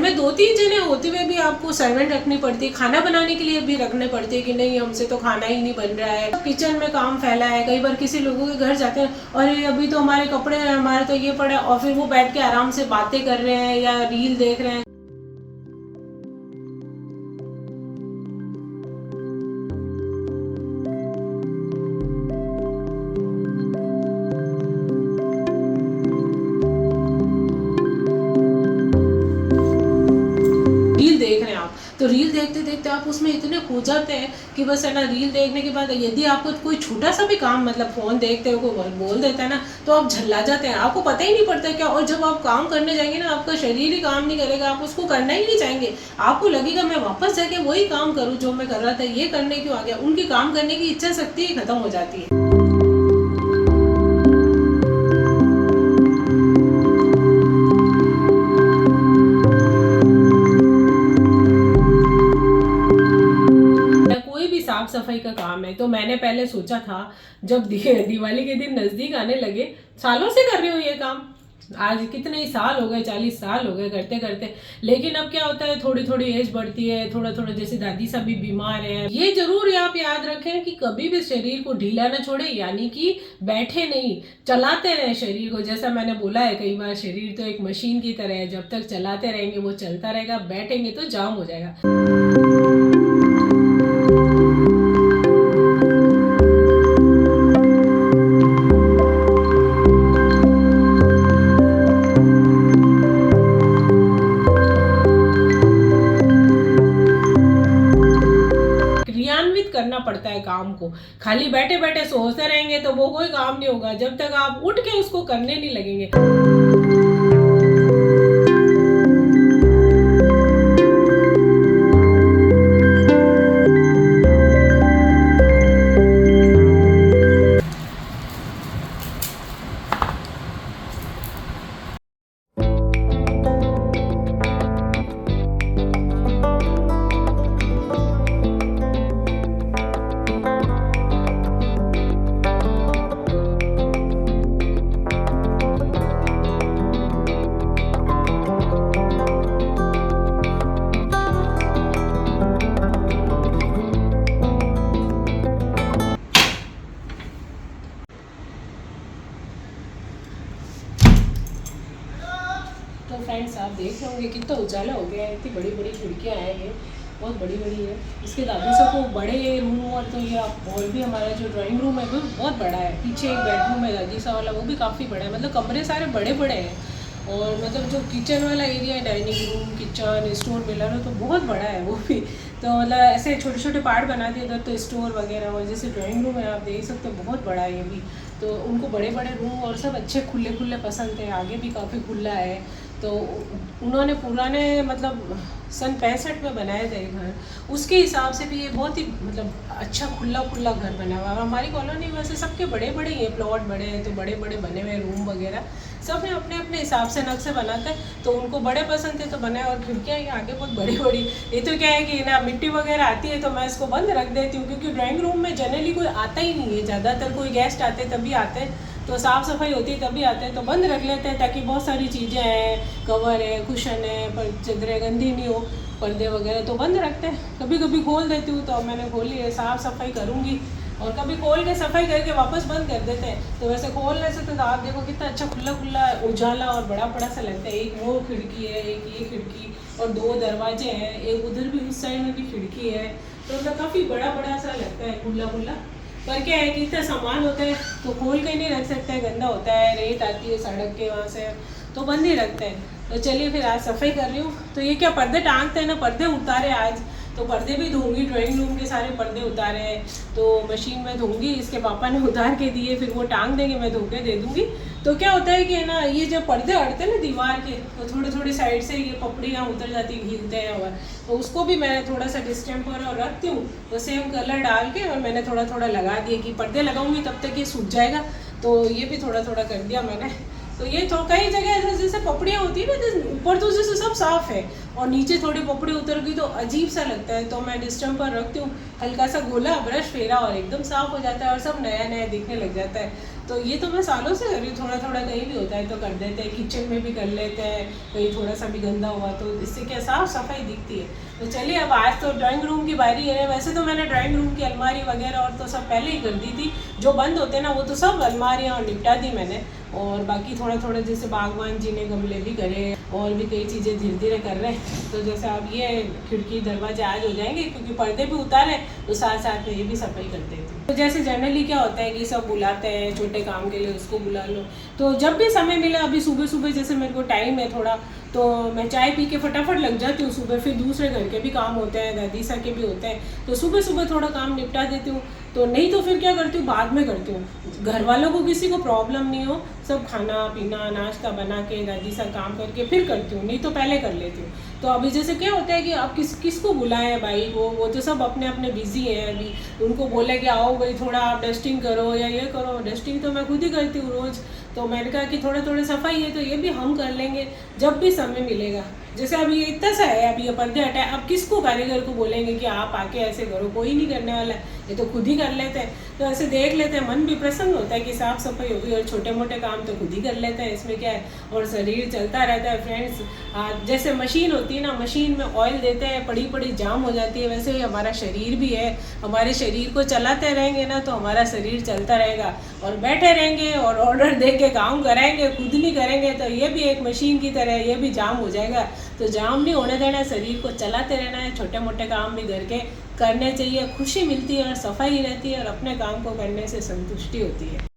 में 2-3 जने होते हुए भी आपको सर्वेंट रखनी पड़ती है, खाना बनाने के लिए भी रखने पड़ते हैं कि नहीं हमसे तो खाना ही नहीं बन रहा है, किचन में काम फैला है। कई बार किसी लोगों के घर जाते हैं और अभी तो हमारे कपड़े हैं, हमारे तो ये पड़ा है, और फिर वो बैठ के आराम से बातें कर रहे हैं या रील देख रहे हैं। तो रील देखते देखते आप उसमें इतने खो जाते हैं कि बस है ना, रील देखने के बाद यदि आपको कोई छोटा सा भी काम मतलब फ़ोन देखते हो कोई बोल देता है ना, तो आप झल्ला जाते हैं, आपको पता ही नहीं पड़ता क्या। और जब आप काम करने जाएंगे ना, आपका शरीर ही काम नहीं करेगा, आप उसको करना ही नहीं चाहेंगे। आपको लगेगा मैं वापस जाके वही काम करूँ जो मैं कर रहा था, ये करने क्यों आ गया। उनकी काम करने की इच्छा शक्ति ही खत्म हो जाती है। साफ सफाई का काम है तो मैंने पहले सोचा था, जब दिवाली के दिन नजदीक आने लगे, सालों से कर रही हूँ ये काम, आज कितने ही साल हो गए, 40 साल हो गए करते करते। लेकिन अब क्या होता है, थोड़ी थोड़ी एज बढ़ती है, थोड़ा थोड़ा, जैसे दादी साहब भी बीमार है। ये जरूर आप याद रखें कि कभी भी शरीर को ढीला ना छोड़े, यानी कि बैठे नहीं, चलाते रहे शरीर को। जैसा मैंने बोला है कई बार, शरीर तो एक मशीन की तरह है, जब तक चलाते रहेंगे वो चलता रहेगा, बैठेंगे तो जाम हो जाएगा। करना पड़ता है काम को, खाली बैठे बैठे सोचते रहेंगे तो वो कोई काम नहीं होगा, जब तक आप उठ के उसको करने नहीं लगेंगे। तो फ्रेंड्स आप देख रहे होंगे कितना उजाला हो गया है, इतनी बड़ी बड़ी खिड़कियाँ हैं, ये बहुत बड़ी बड़ी है। इसके दादी से को बड़े रूम, और तो ये हॉल भी, हमारा जो ड्राइंग रूम है वो बहुत बड़ा है, पीछे एक बेडरूम है दादी सा वाला, वो भी काफ़ी बड़ा है, मतलब कमरे सारे बड़े बड़े हैं। और मतलब जो किचन वाला एरिया है, dining room, kitchen, store Miller, तो बहुत बड़ा है वो भी। तो मतलब ऐसे छोटे छोटे पार्ट बना दिए उधर, तो स्टोर वगैरह, और जैसे ड्राइंग रूम है आप देख सकते हो बहुत बड़ा है ये भी। तो उनको बड़े बड़े रूम और सब अच्छे खुले खुले पसंद थे, आगे भी काफ़ी खुला है। तो उन्होंने पुराने मतलब सन 65 में बनाया था ये घर, उसके हिसाब से भी ये बहुत ही मतलब अच्छा खुला खुला घर बना हुआ है। हमारी कॉलोनी वैसे सबके बड़े बड़े ही हैं, प्लॉट बड़े हैं तो बड़े बड़े बने हुए रूम वगैरह, सब ने अपने अपने हिसाब से नक्शे बनाते हैं, तो उनको बड़े पसंद थे तो बनाए। और खिड़कियाँ ये आगे बहुत बड़ी बड़ी, ये तो क्या है कि ना मिट्टी वगैरह आती है तो मैं इसको बंद रख देती हूँ, क्योंकि ड्राइंग रूम में जनरली कोई आता ही नहीं है, ज़्यादातर कोई गेस्ट आते हैं तभी आते हैं, तो साफ़ सफाई होती है तभी आते हैं, तो बंद रख लेते हैं ताकि बहुत सारी चीज़ें हैं, कवर है, कुशन है, पर चदरें गंदी नहीं हो, पर्दे वगैरह तो बंद रखते हैं। कभी कभी खोल देती हूँ, तो मैंने खोली है, साफ़ सफाई करूँगी, और कभी खोल के सफाई करके वापस बंद कर देते हैं। तो वैसे खोलने से तो आप देखो कितना अच्छा खुला खुला उजाला और बड़ा बड़ा सा लगता है। एक वो खिड़की है, एक ये खिड़की, और 2 दरवाजे हैं, एक उधर भी उस साइड में भी खिड़की है, तो मतलब काफ़ी बड़ा बड़ा सा लगता है खुला खुला। पर क्या है कि इतना सामान होता है तो खोल के नहीं रख सकते, गंदा होता है, रेत आती है सड़क के वहाँ से, तो बंद ही रखते हैं। तो चलिए फिर आज सफाई कर रही हूँ। तो ये क्या पर्दे टांगते हैं ना, पर्दे उतारे आज, तो पर्दे भी धोंगी, ड्राइंग रूम के सारे पर्दे उतारे हैं तो मशीन में धोंगी, इसके पापा ने उतार के दिए, फिर वो टांग देंगे, मैं धो के दे दूँगी। तो क्या होता है कि ना ये जब पर्दे अड़ते हैं ना दीवार के, तो थोड़ी थोड़ी साइड से ये पपड़ियाँ उतर जाती हिलते हैं, और तो उसको भी मैंने थोड़ा सा डिस्टेम्पर और रखती हूँ, तो सेम कलर डाल के और मैंने थोड़ा थोड़ा लगा दिया कि पर्दे लगाऊंगी तब तक ये सूख जाएगा, तो ये भी थोड़ा थोड़ा कर दिया मैंने। तो ये तो कई जगह जैसे पपड़ियाँ होती है ना, ऊपर तो जैसे सब साफ है और नीचे थोड़ी पपड़ी उतर गई तो अजीब सा लगता है, तो मैं डिस्टेम्पर रखती हूँ, हल्का सा गोला ब्रश फेरा और एकदम साफ हो जाता है और सब नया नया दिखने लग जाता है। तो ये तो मैं सालों से कर रही हूँ, थोड़ा थोड़ा कहीं भी होता है तो कर देते हैं, किचन में भी कर लेते हैं, कहीं थोड़ा सा भी गंदा हुआ तो इससे क्या साफ सफाई दिखती है। तो चलिए अब आज तो ड्राइंग रूम की बारी है। वैसे तो मैंने ड्राइंग रूम की अलमारी वगैरह और तो सब पहले ही कर दी थी, जो बंद होते हैं ना वो तो सब अलमारियाँ और निपटा दी मैंने। और बाकी थोड़ा थोड़ा जैसे बागवान जी ने गमले भी करे और भी कई चीज़ें धीरे धीरे कर रहे हैं। तो जैसे अब ये खिड़की दरवाजे आज हो जाएंगे क्योंकि पर्दे भी उतारे, तो साथ साथ में ये भी सफाई कर देती हूँ। तो जैसे जनरली क्या होता है कि सब बुलाते हैं छोटे काम के लिए, उसको बुला लो। तो जब भी समय मिला, अभी सुबह सुबह जैसे मेरे को टाइम है थोड़ा, तो मैं चाय पी के फटाफट लग जाती हूँ सुबह। फिर दूसरे घर के भी काम होते हैं, दादी सा के भी होते हैं, तो सुबह सुबह थोड़ा काम निपटा देती हूँ। तो नहीं तो फिर क्या करती हूँ, बाद में करती हूँ। घर वालों को किसी को प्रॉब्लम नहीं हो, सब खाना पीना नाश्ता बना के दादी सा काम करके फिर करती हूँ, नहीं तो पहले कर लेती हूँ। तो अभी जैसे क्या होता है कि अब किसको बुलाएं भाई, वो तो सब अपने अपने बिजी हैं अभी। उनको बोले कि आओ भाई थोड़ा आप डस्टिंग करो या ये करो, डस्टिंग तो मैं खुद ही करती हूँ रोज़। तो मैंने कहा कि थोड़ा थोड़ा सफाई है तो ये भी हम कर लेंगे जब भी समय मिलेगा। जैसे अभी ये इतना सा है, अभी ये पर्दे हटाए, अब किसको कारीगर को बोलेंगे कि आप आके ऐसे करो, कोई नहीं करने वाला है, ये तो खुद ही कर लेते हैं। तो ऐसे देख लेते हैं, मन भी प्रसन्न होता है कि साफ़ सफाई होगी, और छोटे मोटे काम तो खुद ही कर लेते हैं, इसमें क्या है। और शरीर चलता रहता है फ्रेंड्स। जैसे मशीन होती है ना, मशीन में ऑयल देते हैं, पड़ी पड़ी जाम हो जाती है, वैसे ही हमारा शरीर भी है। हमारे शरीर को चलाते रहेंगे ना तो हमारा शरीर चलता रहेगा, और बैठे रहेंगे और ऑर्डर दे के काम कराएंगे, खुद नहीं करेंगे तो ये भी एक मशीन की तरह ये भी जाम हो जाएगा। तो जाम नहीं होने देना है, शरीर को चलाते रहना है। छोटे मोटे काम भी घर के करने चाहिए, खुशी मिलती है और सफाई रहती है, और अपने काम को करने से संतुष्टि होती है।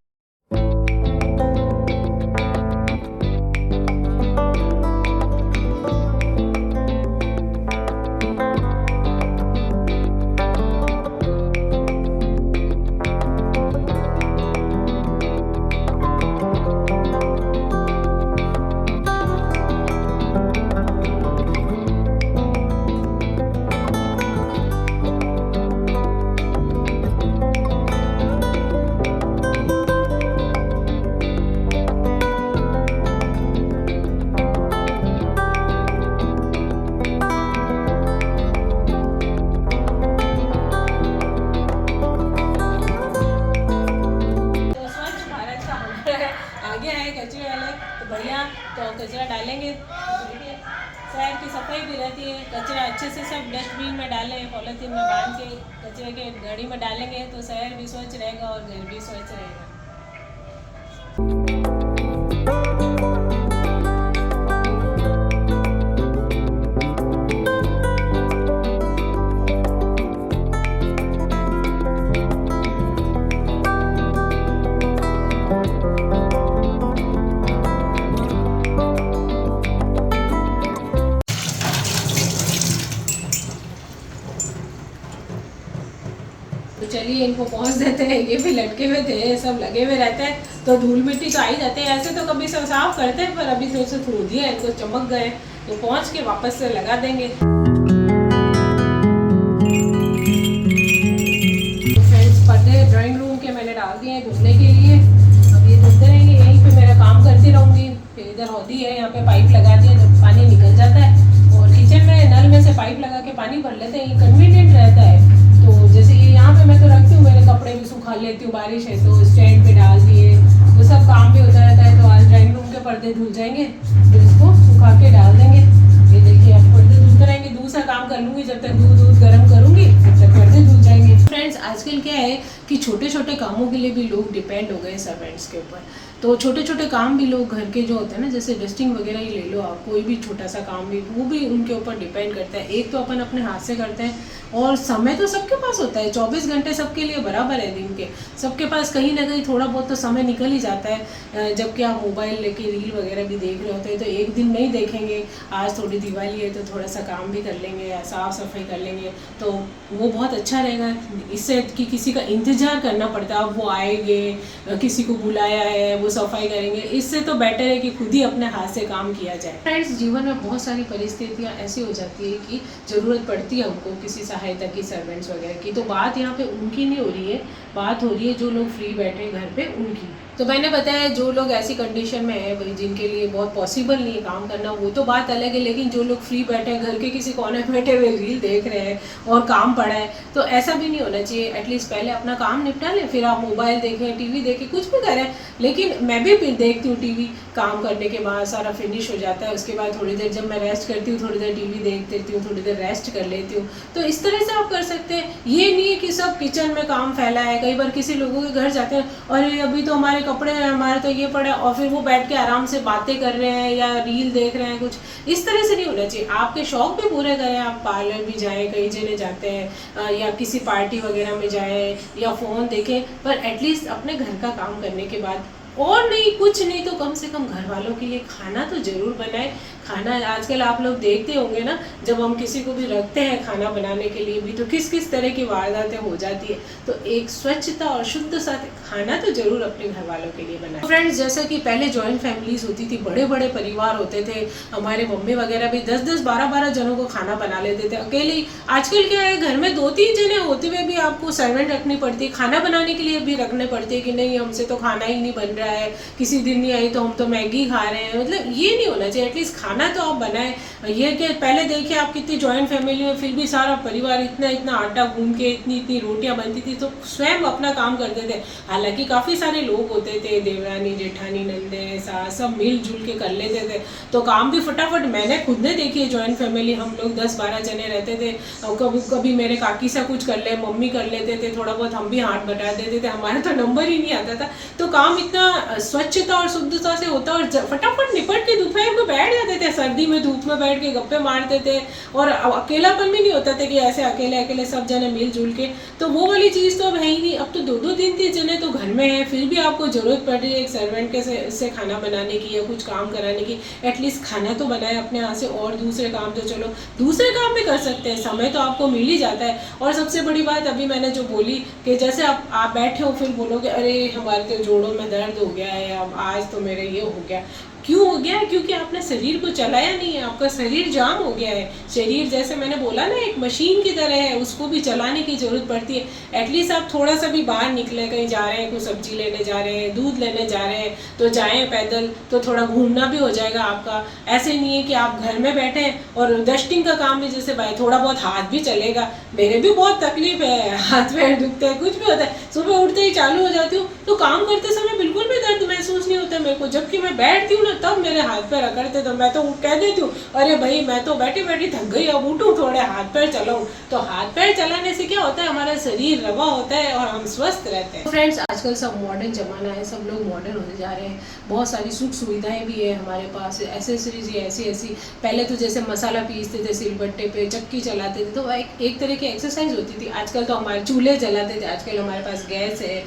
कचरे वाले तो बढ़िया, तो कचरा डालेंगे, शहर की सफाई भी रहती है। कचरा अच्छे से सब डस्टबिन में डालें, पॉलीथीन में बांध के कचरे के गाड़ी में डालेंगे तो शहर भी स्वच्छ रहेगा और घर भी स्वच्छ रहेगा। तो चलिए इनको पहुंच देते हैं, ये भी लटके हुए थे, सब लगे हुए रहते हैं तो धूल मिट्टी तो आ ही जाते हैं। ऐसे तो कभी सब साफ करते हैं, पर अभी तो उसे धो दिया, इनको चमक गए, तो पहुंच के वापस से लगा देंगे। तो फ्रेंड्स पर्दे ड्राइंग रूम के मैंने डाल दिए हैं धुलने के लिए, अब ये धुलते रहेंगे, यहीं पे मेरा काम करती रहूँगी। फिर इधर होती है, यहाँ पे पाइप लगा दिए तो पानी निकल जाता है, और किचन में नल में से पाइप लगा के पानी भर लेते हैं, ये कन्वीनियंट रहता है। तो जैसे ये यहाँ पे मैं तो रखती हूँ, मेरे कपड़े भी सुखा लेती हूँ, बारिश है तो स्टैंड पे डाल दिए, तो सब काम भी होता रहता है। तो आज ड्राइंग रूम के पर्दे धुल जाएंगे, फिर इसको सुखा के डाल देंगे। ये देखिए अब पर्दे धुलते रहेंगे, दूसरा काम कर लूँगी, जब तक दूध गर्म करूँगी तब तक पर्दे धुल जाएंगे। फ्रेंड्स आजकल क्या है कि छोटे छोटे कामों के लिए भी लोग डिपेंड हो गए सर्वेंट्स के ऊपर। तो छोटे छोटे काम भी लोग घर के जो होते हैं ना, जैसे डस्टिंग वगैरह ही ले लो आप, कोई भी छोटा सा काम भी, वो भी उनके ऊपर डिपेंड करता है। एक तो अपन अपने हाथ से करते हैं, और समय तो सबके पास होता है, 24 घंटे सबके लिए बराबर है दिन के, सबके पास कहीं ना कहीं थोड़ा बहुत तो समय निकल ही जाता है। जबकि आप मोबाइल लेके रील वगैरह भी देख रहे होते हैं तो एक दिन नहीं देखेंगे, आज थोड़ी दिवाली है तो थोड़ा सा काम भी कर लेंगे या साफ़ सफाई कर लेंगे, तो वो बहुत अच्छा रहेगा। इससे कि किसी का इंतज़ार करना पड़ता है, अब वो आएंगे, किसी को बुलाया है वो सफाई करेंगे, इससे तो बेटर है कि खुद ही अपने हाथ से काम किया जाए। फ्रेंड्स जीवन में बहुत सारी परिस्थितियाँ ऐसी हो जाती है कि ज़रूरत पड़ती है हमको किसी सहायता की, सर्वेंट्स वगैरह की। तो बात यहाँ पे उनकी नहीं हो रही है, बात हो रही है जो लोग फ्री बैठे हैं घर पे उनकी। तो मैंने बताया जो लोग ऐसी कंडीशन में है भाई जिनके लिए बहुत पॉसिबल नहीं है काम करना, वो तो बात अलग है, लेकिन जो लोग फ्री बैठे हैं घर के किसी कोने में बैठे हुए रील देख रहे हैं और काम पड़ा है, तो ऐसा भी नहीं होना चाहिए। एटलीस्ट पहले अपना काम निपटा लें, फिर आप मोबाइल देखें, टीवी देखें, कुछ भी करें। लेकिन मैं भी देखती हूँ टीवी, काम करने के बाद सारा फिनिश हो जाता है, उसके बाद थोड़ी देर जब मैं रेस्ट करती हूँ थोड़ी देर टीवी देख लेती हूँ, थोड़ी देर रेस्ट कर लेती हूँ। तो इस तरह से आप कर सकते हैं। ये नहीं है कि सब किचन में काम फैला है। कई बार किसी लोगों के घर जाते हैं और अभी तो हमारे कपड़े हैं, हमारे तो ये पड़ा, और फिर वो बैठ के आराम से बातें कर रहे हैं या रील देख रहे हैं। कुछ इस तरह से नहीं होना चाहिए। आपके शौक भी पूरे करें, आप पार्लर भी जाएं, कई जगह जाते हैं, या किसी पार्टी वगैरह में जाएं या फ़ोन देखें, पर एटलीस्ट अपने घर का काम करने के बाद, और नहीं कुछ नहीं तो कम से कम घर वालों के लिए खाना तो ज़रूर बनाएं। खाना आजकल आप लोग देखते होंगे ना, जब हम किसी को भी रखते हैं खाना बनाने के लिए भी, तो किस किस तरह की वारदातें हो जाती है। तो एक स्वच्छता और शुद्ध सा खाना तो जरूर अपने घर वालों के लिए बनाएं। फ्रेंड्स, जैसा कि पहले जॉइंट फैमिलीज होती थी, बड़े बड़े परिवार होते थे, हमारे मम्मी वगैरह भी 10-10, 12-12 जनों को खाना बना लेते थे अकेले। आजकल क्या है, घर में 2-3 जने होते हुए भी आपको सर्वेंट रखनी पड़ती है, खाना बनाने के लिए भी रखने पड़ते हैं कि नहीं हमसे तो खाना ही नहीं बन रहा है, किसी दिन नहीं आई तो हम तो मैगी खा रहे हैं। मतलब ये नहीं होना चाहिए। एटलीस्ट खाना तो आप बनाएं। ये कि पहले देखिए आप कितनी जॉइंट फैमिली में फिर भी सारा परिवार इतना इतना आटा गूंद के इतनी इतनी रोटियां बनती थी, तो स्वयं अपना काम करते थे। हालांकि काफ़ी सारे लोग होते थे, देवरानी जेठानी नंदे सास सब मिलजुल के कर लेते थे, तो काम भी फटाफट। मैंने खुद ने देखी है जॉइंट फैमिली, हम लोग 10-12 जने रहते थे, और कभी कभी मेरे काकी सा कुछ कर ले, मम्मी कर लेते थे, थोड़ा बहुत हम भी हाथ बटा देते थे, हमारा तो नंबर ही नहीं आता था। तो काम इतना स्वच्छता और शुद्धता से होता और फटाफट निपट के दोपहर को बैठ जाते थे। सर्दी में धूप में बैठ के गप्पे मारते थे, और अकेलापन भी नहीं होता था कि ऐसे अकेले अकेले सब जने मिलजुल के। तो वो वाली चीज़ तो अब है ही नहीं। अब तो 2-2, 3-3 जने तो घर में हैं, फिर भी आपको ज़रूरत पड़ रही है एक सर्वेंट के से खाना बनाने की या कुछ काम कराने की। एटलीस्ट खाना तो बनाए अपने यहाँ से, और दूसरे काम तो चलो दूसरे काम भी कर सकते हैं, समय तो आपको मिल ही जाता है। और सबसे बड़ी बात अभी मैंने जो बोली कि जैसे आप बैठे हो फिर बोलोगे अरे हमारे तो जोड़ों में दर्द हो गया है, अब आज तो मेरे ये हो गया। क्यों हो गया है? क्योंकि आपने शरीर को चलाया नहीं है, आपका शरीर जाम हो गया है। शरीर जैसे मैंने बोला ना एक मशीन की तरह है, उसको भी चलाने की ज़रूरत पड़ती है। एटलीस्ट आप थोड़ा सा भी बाहर निकले, कहीं जा रहे हैं, कुछ सब्जी लेने जा रहे हैं, दूध लेने जा रहे हैं, तो जाएं पैदल, तो थोड़ा घूमना भी हो जाएगा आपका। ऐसे नहीं है कि आप घर में बैठे हैं और डस्टिंग का काम भी जैसे भाई थोड़ा बहुत हाथ भी चलेगा। मेरे भी बहुत तकलीफ है, हाथ पैर दुखते हैं, कुछ भी होता है, सुबह उठते ही चालू हो जाती हूँ, तो काम करते समय बिल्कुल भी दर्द महसूस नहीं होता मेरे को। जबकि मैं बैठती हूँ ना तब मेरे हाथ पैर अकड़ते, तो मैं तो कह देती हूँ अरे भाई मैं तो बैठी बैठी थक गई, अब उठूँ थोड़े हाथ पैर चलाऊँ। तो हाथ पैर चलाने से क्या होता है, हमारा शरीर रवा होता है और हम स्वस्थ रहते हैं। फ्रेंड्स, आजकल सब मॉडर्न जमाना है, सब लोग मॉडर्न होते जा रहे हैं। बहुत सारी सुख सुविधाएं भी है हमारे पास, एसेसरीज ऐसी ऐसी। पहले तो जैसे मसाला पीसते थे सिलबट्टे पे, चक्की चलाते थे, तो एक तरह की एक्सरसाइज होती थी। आजकल तो हमारे चूल्हे जलाते थे, आजकल हमारे पास गैस है,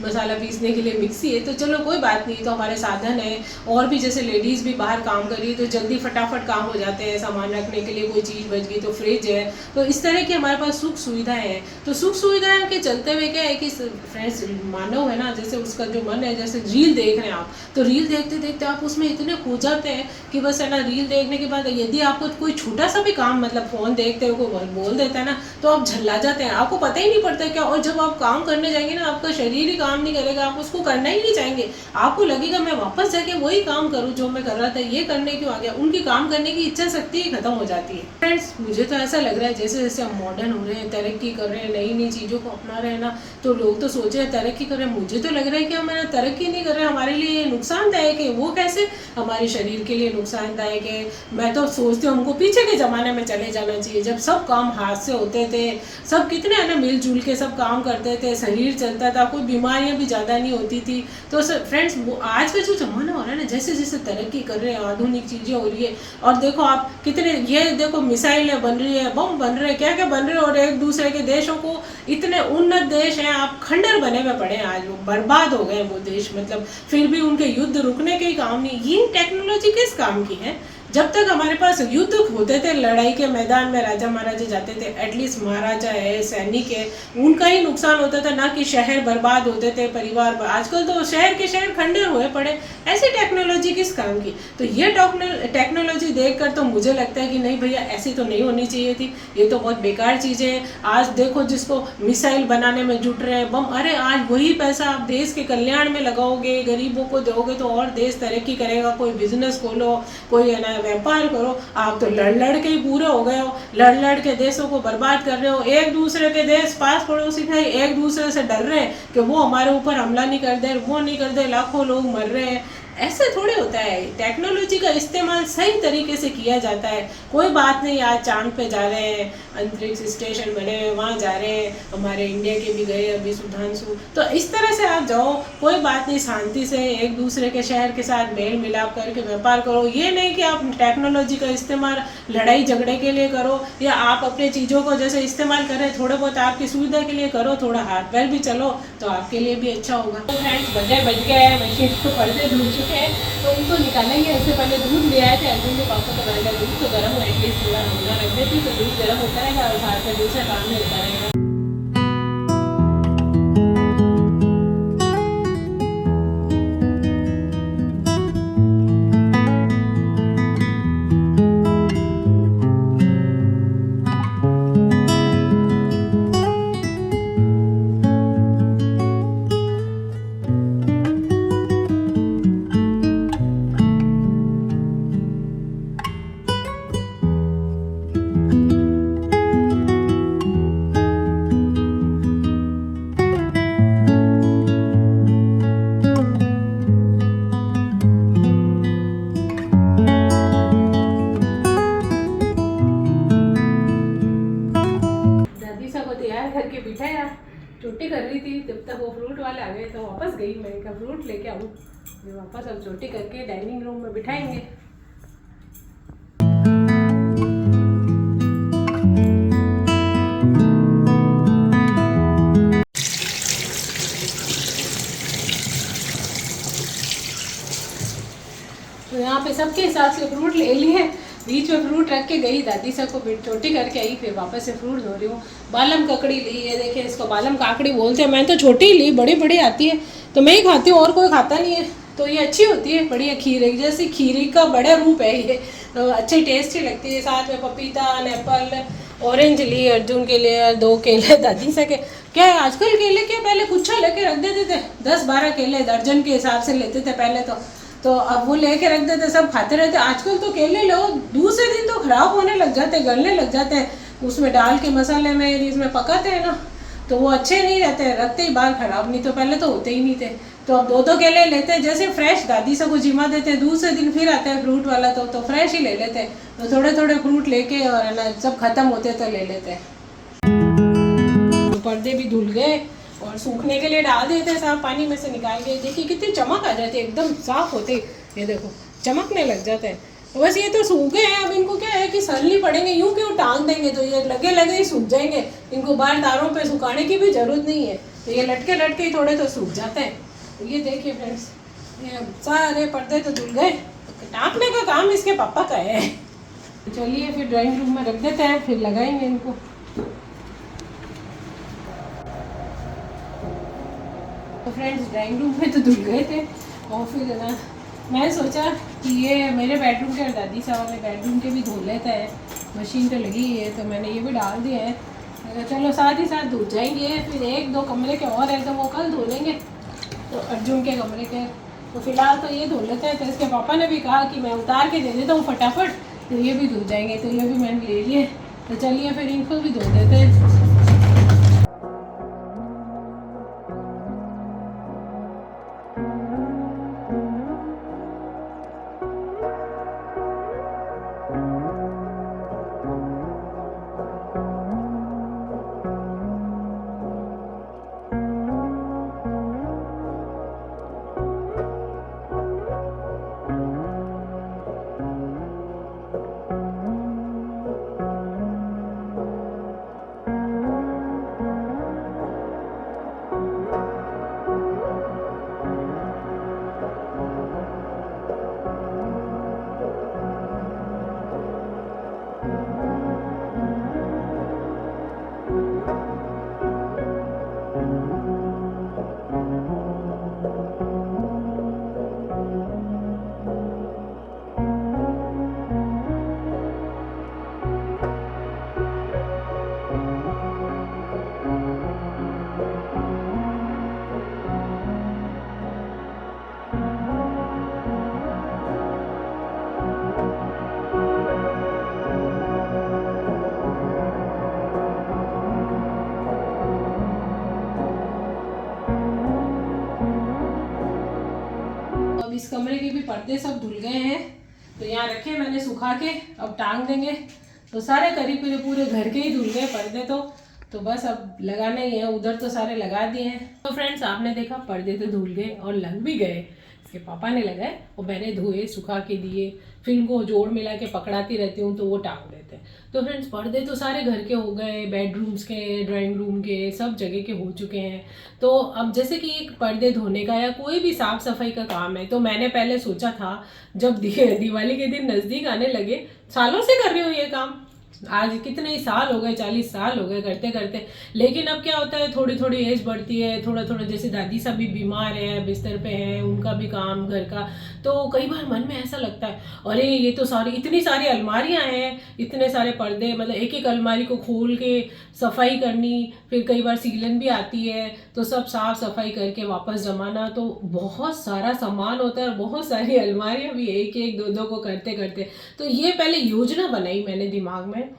मसाला पीसने के लिए मिक्सी है, तो चलो कोई बात नहीं, तो हमारे साधन है। और भी जैसे लेडीज़ भी बाहर काम कर रही है तो जल्दी फटाफट काम हो जाते हैं। सामान रखने के लिए कोई चीज़ बच गई तो फ्रिज है। तो इस तरह की हमारे पास सुख सुविधाएं हैं। तो सुख सुविधाएं के चलते हुए क्या है कि फ्रेंड्स, मानव है ना, जैसे उसका जो मन है, जैसे रील देख रहे हैं आप, तो रील देखते देखते आप उसमें इतने खो जाते हैं कि बस है ना, रील देखने के बाद यदि आपको कोई छोटा सा भी काम, मतलब फ़ोन देखते हो कोई बोल देता है ना, तो आप झल्ला जाते हैं, आपको पता ही नहीं पड़ता क्या। और जब आप काम करने जाएंगे ना, आपका शरीर ही काम नहीं करेगा, आप उसको करना ही नहीं चाहेंगे। आपको लगेगा मैं वापस जाके वही काम करूँ जो मैं कर रहा था, ये करने क्यों आ गया। उनकी काम करने की इच्छा शक्ति ही खत्म हो जाती है। फ्रेंड्स, मुझे तो ऐसा लग रहा है जैसे जैसे हम मॉडर्न हो रहे हैं, तरक्की कर रहे हैं, नई नई चीज़ों को अपना रहे हैं ना, तो लोग तो सोच रहे हैं तरक्की कर रहे हैं। मुझे तो लग रहा है कि हम ना तरक्की नहीं कर रहे हैं, हमारे लिए नुकसानदायक है। वो कैसे? हमारे शरीर के लिए नुकसानदायक है। मैं तो सोचती हूँ हमको पीछे के ज़माने में चले जाना चाहिए, जब सब काम हाथ से होते थे, सब कितने है ना मिलजुल के सब काम करते थे, शरीर चलता था, कोई बीमारियाँ भी ज़्यादा नहीं होती थी। तो फ्रेंड्स, आज का जो ज़माना हो रहा है ना, जैसे जैसे तरक्की कर रहे हैं, आधुनिक चीज़ें हो रही है, और देखो आप कितने, ये देखो मिसाइलें बन रही है, बम बन रहे हैं, क्या क्या बन रहे हैं, और एक दूसरे के देशों को, इतने उन्नत देश हैं, आप खंडर बने हुए पड़े हैं, आज वो बर्बाद हो गए वो देश। मतलब फिर भी उनके युद्ध रुकने के ही काम नहीं। ये टेक्नोलॉजी किस काम की है? जब तक हमारे पास युद्ध होते थे, लड़ाई के मैदान में राजा महाराजा जाते थे, एटलीस्ट महाराजा है, सैनिक है, उनका ही नुकसान होता था, ना कि शहर बर्बाद होते थे, परिवार। आजकल तो शहर के शहर खंडर हुए पड़े, ऐसी टेक्नोलॉजी किस काम की। तो ये टेक्नोलॉजी देखकर तो मुझे लगता है कि नहीं भैया, ऐसी तो नहीं होनी चाहिए थी, ये तो बहुत बेकार चीज़ें हैं। आज देखो जिसको मिसाइल बनाने में जुट रहे हैं, बम, अरे आज वही पैसा आप देश के कल्याण में लगाओगे, गरीबों को दोगे तो और देश तरक्की करेगा। कोई बिजनेस खोलो, कोई है ना व्यापार करो, आप तो लड़ लड़ के ही पूरे हो गए हो, लड़ लड़ के देशों को बर्बाद कर रहे हो। एक दूसरे के देश, पास पड़ोसी भाई एक दूसरे से डर रहे हैं कि वो हमारे ऊपर हमला नहीं कर दे, वो नहीं कर दे, लाखों लोग मर रहे हैं। ऐसे थोड़े होता है। टेक्नोलॉजी का इस्तेमाल सही तरीके से किया जाता है। कोई बात नहीं, आज चांद पे जा रहे हैं, अंतरिक्ष स्टेशन बने हुए वहाँ जा रहे हैं, हमारे इंडिया के भी गए अभी सुधांशु। तो इस तरह से आप जाओ, कोई बात नहीं, शांति से एक दूसरे के शहर के साथ मेल मिलाप करके व्यापार करो। ये नहीं कि आप टेक्नोलॉजी का इस्तेमाल लड़ाई झगड़े के लिए करो, या आप अपने चीज़ों को जैसे इस्तेमाल करें थोड़े बहुत आपकी सुविधा के लिए करो, थोड़ा हाथ पैर भी चलो तो आपके लिए भी अच्छा होगा। तो फ्रेंड्स, बज गए हैं, मशीन को पर्दे धुल चुके हैं, तो उनको निकालेंगे। इससे पहले दूध ले आए थे अर्जुन के पापा, तो मैंने दूध तो गर्म है, एटलीस्ट थोड़ा नमूना रख देती तो दूध गर्म होता रहेगा और साथ में दूसरा काम भी होता रहेगा। करके बिठाया, चोटी कर रही थी, जब तक वो फ्रूट वाले आ गए तो वापस गई। मैंने कहा फ्रूट लेके आऊँ, वापस अब चोटी करके डाइनिंग रूम में बिठाएंगे। तो यहाँ पे सबके हिसाब से फ्रूट ले लिए, बीच में फ्रूट रख के गई, दादी सब को चोटी करके आई, फिर वापस से फ्रूट धो रही हूँ। बालम ककड़ी ली, ये देखिए इसको बालम काकड़ी बोलते हैं। मैंने तो छोटी ली, बड़ी बड़ी आती है तो मैं ही खाती हूँ और कोई खाता नहीं है। तो ये अच्छी होती है, बढ़िया खीरे जैसी, खीरी का बड़ा रूप है ये, तो अच्छी टेस्टी लगती है। साथ में पपीता, एप्पल, ऑरेंज ली अर्जुन के लिए, 2 केले दादी से के। क्या है आजकल केले के पहले गुच्छा लेके रख देते थे, 10-12 केले दर्जन के हिसाब से लेते थे पहले तो अब वो लेके रख देते, सब खाते रहते। आजकल तो केले लो, दूसरे दिन तो खराब होने लग जाते, गलने लग जाते हैं। उसमें डाल के मसाले में इसमें पकाते हैं ना, तो वो अच्छे नहीं रहते, रखते ही बाल खराब। नहीं तो पहले तो होते ही नहीं थे। तो अब 2-2 केले लेते हैं, जैसे फ्रेश दादी से को जिमा देते हैं, दूसरे दिन फिर आता है फ्रूट वाला तो फ्रेश ही ले लेते हैं। तो थोड़े थोड़े फ्रूट लेके और है ना, जब खत्म होते तो ले लेते हैं। पर्दे भी धुल गए और सूखने के लिए डाल देते साफ पानी में से निकाल के। देखिए कितनी चमक आ जाती है, एकदम साफ होते, ये देखो चमकने लग जाते हैं। तो बस ये तो सूख गए हैं, अब इनको क्या है कि सरली पड़ेंगे, यूं क्यों टांग देंगे तो ये लगे लगे ही सूख जाएंगे। इनको बाहर तारों पे सुखाने की भी जरूरत नहीं है, तो ये लटके लटके ही थोड़े तो सूख जाते हैं। तो ये देखिए फ्रेंड्स, ये सारे पर्दे तो धुल गए, टाँकने का काम इसके पापा का है। चलिए फिर ड्राइंग रूम में रख देते हैं, फिर लगाएंगे इनको। तो फ्रेंड्स, ड्राइंग रूम में तो धुल गए थे और फिर ना मैं सोचा कि ये मेरे बेडरूम के और दादी साहब वाले बेडरूम के भी धो लेते हैं, मशीन तो लगी है तो मैंने ये भी डाल दिया है। चलो साथ ही साथ धुल जाएंगे। फिर 1-2 कमरे के और है तो वो कल धो लेंगे, तो अर्जुन के कमरे के। तो फिलहाल तो ये धो लेते हैं। तो इसके पापा ने भी कहा कि मैं उतार के दे देता हूँ फटाफट, तो ये भी धुल जाएंगे, तो ये भी मैंने ले लिए। तो चलिए फिर इनको भी धो देते हैं। भी पर्दे सब धुल गए हैं, तो यहाँ रखे मैंने सुखा के, अब टांग देंगे। तो सारे करीब करीब पूरे घर के ही धुल गए पर्दे तो बस अब लगाना ही है। उधर तो सारे लगा दिए हैं। तो फ्रेंड्स आपने देखा पर्दे तो धुल गए और लग भी गए। इसके पापा ने लगाए और मैंने धोए, सुखा के दिए, फिर इनको जोड़ मिला के पकड़ाती रहती हूँ तो वो टांग देते हैं। तो फ्रेंड्स पर्दे तो सारे घर के हो गए, बेडरूम्स के, ड्राइंग रूम के, सब जगह के हो चुके हैं। तो अब जैसे कि एक पर्दे धोने का या कोई भी साफ़ सफाई का काम है, तो मैंने पहले सोचा था जब दिवाली के दिन नज़दीक आने लगे, सालों से कर रही हूँ ये काम, आज कितने ही साल हो गए, 40 साल हो गए करते करते। लेकिन अब क्या होता है, थोड़ी थोड़ी एज बढ़ती है, थोड़ा थोड़ा, जैसे दादी सब भी बीमार है, बिस्तर पे हैं, उनका भी काम घर का, तो कई बार मन में ऐसा लगता है अरे ये तो सारी इतनी सारी अलमारियां हैं, इतने सारे पर्दे, मतलब एक एक अलमारी को खोल के सफाई करनी, फिर कई बार सीलन भी आती है तो सब साफ सफाई करके वापस जमाना, तो बहुत सारा सामान होता है और बहुत सारी अलमारियां भी एक एक दो दो को करते करते। तो ये पहले योजना बनाई मैंने दिमाग में।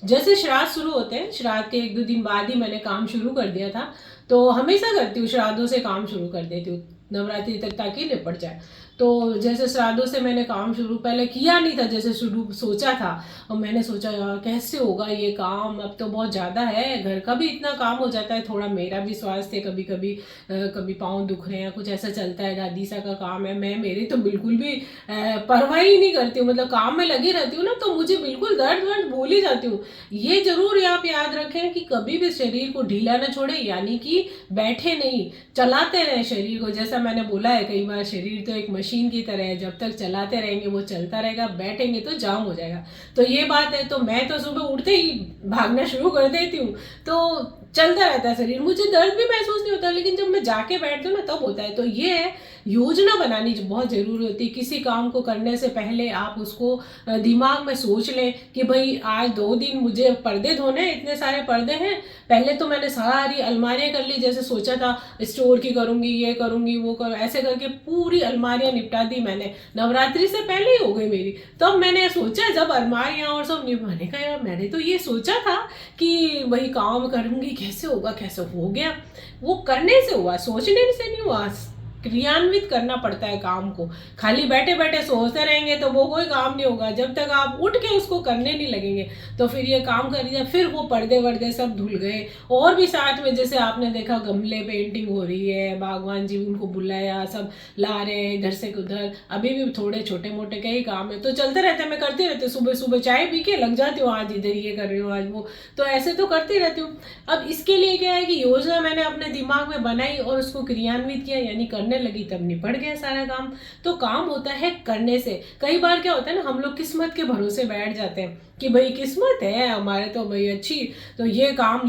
जैसे श्राद्ध शुरू होते हैं, श्राद्ध के 1-2 दिन बाद ही मैंने काम शुरू कर दिया था। तो हमेशा करती हूँ, श्राद्धों से काम शुरू कर देती हूँ नवरात्रि तक, ताकि निपट जाए। तो जैसे श्राद्धों से मैंने काम शुरू पहले किया नहीं था, जैसे शुरू सोचा था, और मैंने सोचा यार कैसे होगा ये काम, अब तो बहुत ज़्यादा है, घर का भी इतना काम हो जाता है, थोड़ा मेरा भी स्वास्थ्य कभी कभी कभी पाँव दुख रहे हैं, कुछ ऐसा चलता है, दादी सा का काम है, मैं मेरी तो बिल्कुल भी परवाह ही नहीं करती हूँ, मतलब काम में लगी रहती हूँ ना, तो मुझे बिल्कुल दर्द वर्द भूल ही जाती हूँ। ये जरूर आप याद रखें कि कभी भी शरीर को ढीला ना छोड़े, यानी कि बैठे नहीं, चलाते रहे शरीर को। जैसा मैंने बोला है कई बार, शरीर तो एक मशीन की तरह है, जब तक चलाते रहेंगे वो चलता रहेगा, बैठेंगे तो जाम हो जाएगा। तो ये बात है। तो मैं तो सुबह उठते ही भागना शुरू कर देती हूँ, तो चलता रहता है शरीर, मुझे दर्द भी महसूस नहीं होता, लेकिन जब मैं जाके बैठती हूँ ना तब होता है। तो ये है, योजना बनानी जो बहुत ज़रूरी होती है। किसी काम को करने से पहले आप उसको दिमाग में सोच लें कि भाई आज 2 दिन मुझे पर्दे धोने हैं, इतने सारे पर्दे हैं। पहले तो मैंने सारी अलमारियाँ कर ली, जैसे सोचा था स्टोर की करूँगी, ये करूँगी, वो करूँ, ऐसे करके पूरी अलमारियाँ निपटा दी मैंने। नवरात्रि से पहले ही हो गई मेरी। तब तो मैंने सोचा जब अलमारियाँ और सब मैंने कहा यार मैंने तो ये सोचा था कि वही काम करूँगी, कैसे होगा, कैसे हो गया। वो करने से हुआ, सोचने से नहीं हुआ, क्रियान्वित करना पड़ता है काम को। खाली बैठे बैठे सोचते रहेंगे तो वो कोई काम नहीं होगा, जब तक आप उठ के उसको करने नहीं लगेंगे। तो फिर ये काम कर दिया, फिर वो पर्दे वर्दे सब धुल गए। और भी साथ में जैसे आपने देखा गमले पेंटिंग हो रही है, भगवान जी उनको बुलाया, सब ला रहे हैं इधर से उधर, अभी भी थोड़े छोटे मोटे के ही काम है, तो चलते रहते हैं, मैं करती रहती हूँ। सुबह सुबह चाय पी के लग जाती हूँ, आज इधर ये कर रही हूँ, आज वो, तो ऐसे तो करती रहती हूँ। अब इसके लिए क्या है कि योजना मैंने अपने दिमाग में बनाई और उसको क्रियान्वित किया, यानी करने लगी, तब निपट गया सारा काम। तो काम होता है करने से। कई बार क्या होता है ना, हम लोग किस्मत के भरोसे बैठ जाते हैं कि भाई किस्मत है हमारे तो भाई अच्छी, तो ये काम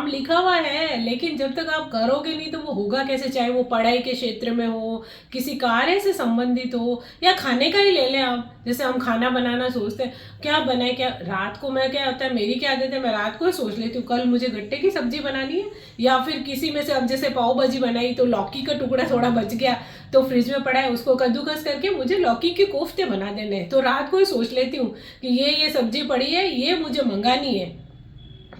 लिखा हुआ है, लेकिन जब तक आप करोगे नहीं तो वो होगा कैसे। चाहे वो पढ़ाई के क्षेत्र में हो, किसी कार्य से संबंधित हो, या खाने का ही ले लें आप। जैसे हम खाना बनाना सोचते हैं, क्या बनाए, क्या रात को, मैं क्या होता है मेरी क्या आदत है, मैं रात को ही सोच लेती हूँ कल मुझे गट्टे की सब्जी बनानी है, या फिर किसी में से, अब जैसे पाव भाजी बनाई तो लौकी का टुकड़ा थोड़ा बच गया तो फ्रिज में पड़ा है, उसको कद्दूकस करके मुझे लौकी के कोफ्ते बना देने हैं, तो रात को ही सोच लेती हूँ कि ये सब्जी पड़ी है, ये मुझे मंगानी है,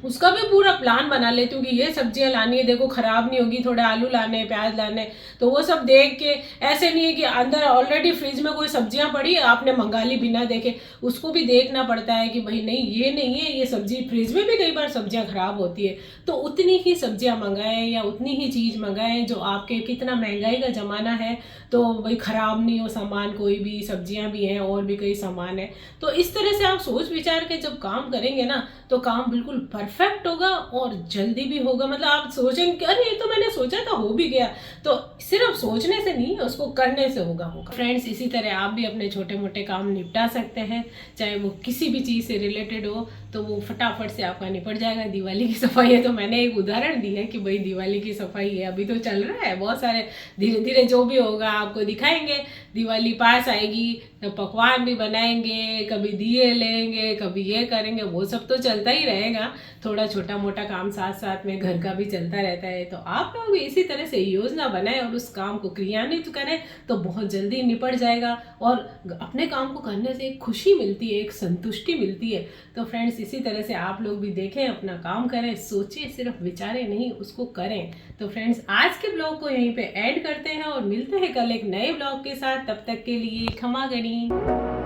उसका भी पूरा प्लान बना लेती हूँ कि ये सब्जियां लानी है, देखो खराब नहीं होगी, थोड़े आलू लाने, प्याज लाने, तो वो सब देख के। ऐसे नहीं है कि अंदर ऑलरेडी फ्रिज में कोई सब्जियां पड़ी आपने मंगा ली बिना देखे, उसको भी देखना पड़ता है कि भाई नहीं ये नहीं है, ये सब्जी, फ्रिज में भी कई बार सब्जियां खराब होती है, तो उतनी ही सब्जियां मंगाएं या उतनी ही चीज़ मंगाएं जो आपके, कितना महंगाई का ज़माना है, तो भाई खराब नहीं हो सामान, कोई भी सब्जियां भी हैं और भी कई सामान है। तो इस तरह से आप सोच विचार के जब काम करेंगे ना, तो काम बिल्कुल परफेक्ट होगा और जल्दी भी होगा। मतलब आप सोचेंगे अरे ये तो मैंने सोचा था हो भी गया, तो सिर्फ सोचने से नहीं, उसको करने से होगा। फ्रेंड्स, इसी तरह आप भी अपने छोटे मोटे काम निपटा सकते हैं, चाहे वो किसी भी चीज़ से रिलेटेड हो, तो वो फटाफट से आपका निपट जाएगा। दिवाली की सफाई है तो मैंने एक उदाहरण दी है कि भाई दिवाली की सफाई है, अभी तो चल रहा है, बहुत सारे, धीरे धीरे जो भी होगा आपको दिखाएंगे। दिवाली पास आएगी तो पकवान भी बनाएंगे, कभी दिए लेंगे, कभी ये करेंगे, वो सब तो चलता ही रहेगा। थोड़ा छोटा मोटा काम साथ साथ में घर का भी चलता रहता है। तो आप लोग भी इसी तरह से योजना बनाएं और उस काम को क्रियान्वित करें तो बहुत जल्दी निपट जाएगा, और अपने काम को करने से एक खुशी मिलती है, एक संतुष्टि मिलती है। तो फ्रेंड्स, इसी तरह से आप लोग भी देखें, अपना काम करें, सोचें, सिर्फ विचारें नहीं, उसको करें। तो फ्रेंड्स, आज के ब्लॉग को यहीं पे ऐड करते हैं और मिलते हैं कल एक नए ब्लॉग के साथ। तब तक के लिए खमा गणी।